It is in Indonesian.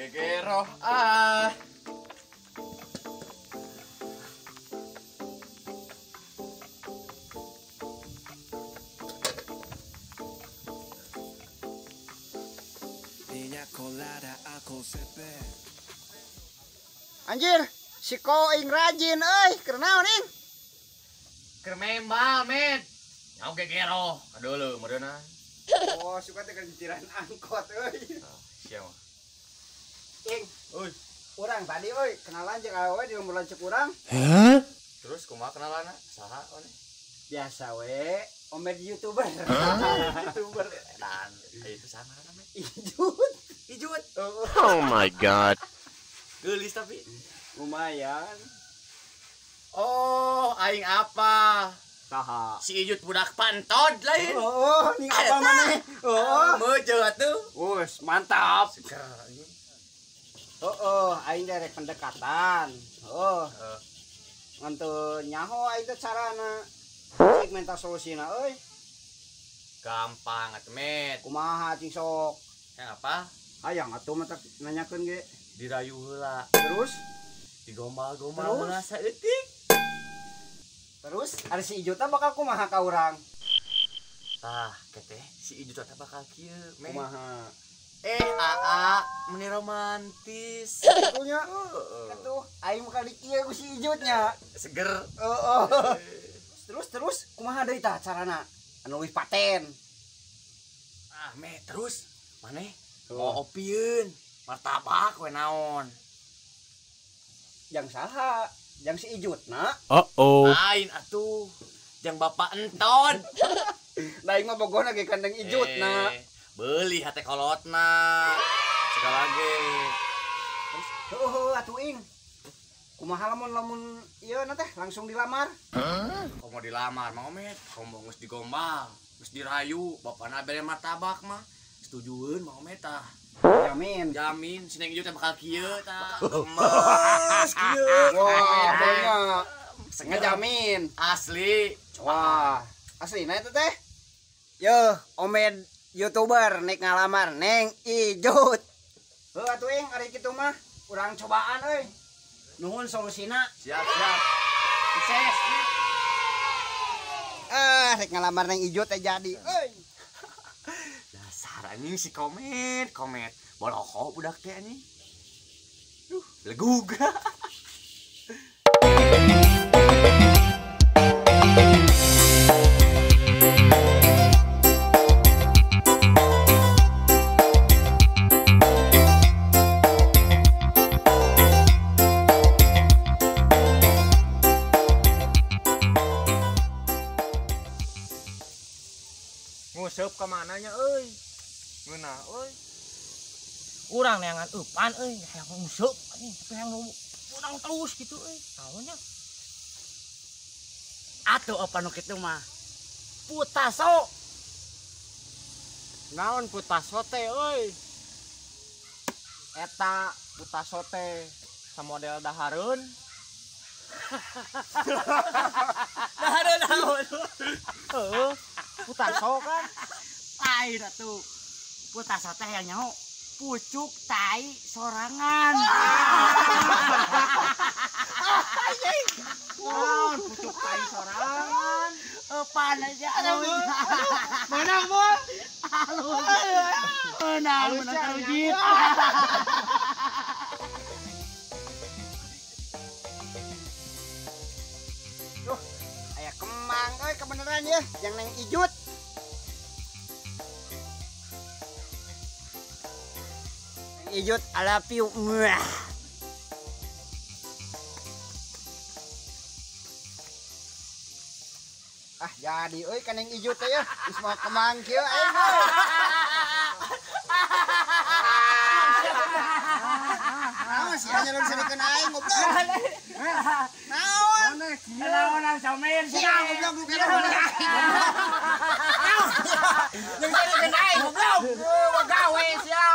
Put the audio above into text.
Gegeroh ah. Anjir, si Koing rajin euy, keur naon ing? Keur membal, men. Nyau gegeroh. Aduh, mereuna. Oh, suka teh kenciran angkot euy. Siapa? Ing, Uy, urang tadi euy, kenalan jeung awewe di lembur lancuk urang. terus kumaha kenalanna? Saha one? Biasa we, omed YouTuber. YouTuber. Dan itu sana namanya. Ijut. Ijut. Oh my god. Geulis tapi. Lumayan. Oh, aing apa? Saha? Si Ijut budak pantod lain. Oh, ning apa maneh? Oh. Meujeuh atuh. Wus, mantap. Seger anjing. Aing derek pendekatan. Heeh. Ngantu nyaho aing teh carana segmenta solusina euy. Gampang atuh, Met. Kumaha cing sok? Yang apa? Hayang atuh mah nanyakeun ge. Dirayu heula. Terus Digombal-gombal Terus? merasa eutik. Terus ada si Ijut teh bakal kumaha ka urang? Tah, keteh si Ijut teh bakal kieu, Met. Kumaha? Aa, meni romantis. Atunya Heeh. atuh aing bakal dikieu ku si Ijutnya. Seger. Terus kumaha deui tah carana? Anu wih paten. Ah, Met, terus maneh mau opieun martabak we naon? Jang saha? Jang si Ijutna. Uh-oh. Lain atuh. Jang bapak entod. Da aing mah bogohna ge kandeng Ijutna. Beli hate kolotna. Segala ge. Atuh ing. Kumaha lamun ieu na teh langsung dilamar? Kau mau dilamar, mau Met? Kau mau geus digombal, geus dirayu, bapana bere martabak mah. Setujueun mau Met tah. Jamin. Jamin si Neng Ijo teh bakal kieu tah. Gemes kieu. Wah, pokoknya ngejamin. Asli. Wah, aslina itu teh. Yo, omed YouTuber nek ngalamar Neng Ijut. Heuh atuh ing ari kitu mah urang cobaan euy. Nuhun solusina. Siap, siap. Sukses. Rek ngalamar Neng Ijut teh jadi euy. Dasar anjing si komet. Boloho budak teh anjing. Leguga. Nguseup ka mananya euy? Ngeunah euy. Urang neangan eupan euy, hayang nguseup anjing, tapi hayang menang terus gitu euy. Naonnya? Atuh apa nu kitu mah? Putaso. Naon putaso teh euy? Eta putaso teh samodel dahareun. Dahareun naon? Heuh, putaso kan. Lain atuh. Putaso teh yang nyaho pucuk tai sorangan. Naon pucuk tai sorangan? Eupan aja. Menang moal. Menang terujit. Aya kemang euy kebeneran ya, yang Neng Ijut. Neng Ijut, I love you. Mwah. Jadi euy ka Neng Ijut teh ya, geus mau kemang kieu aing. Naon sih nya nu sedikeun aing goblok. Naon? Naon samen sih. Goblok lu kira mana? Yang sedikeun aing goblok. Gawe sia.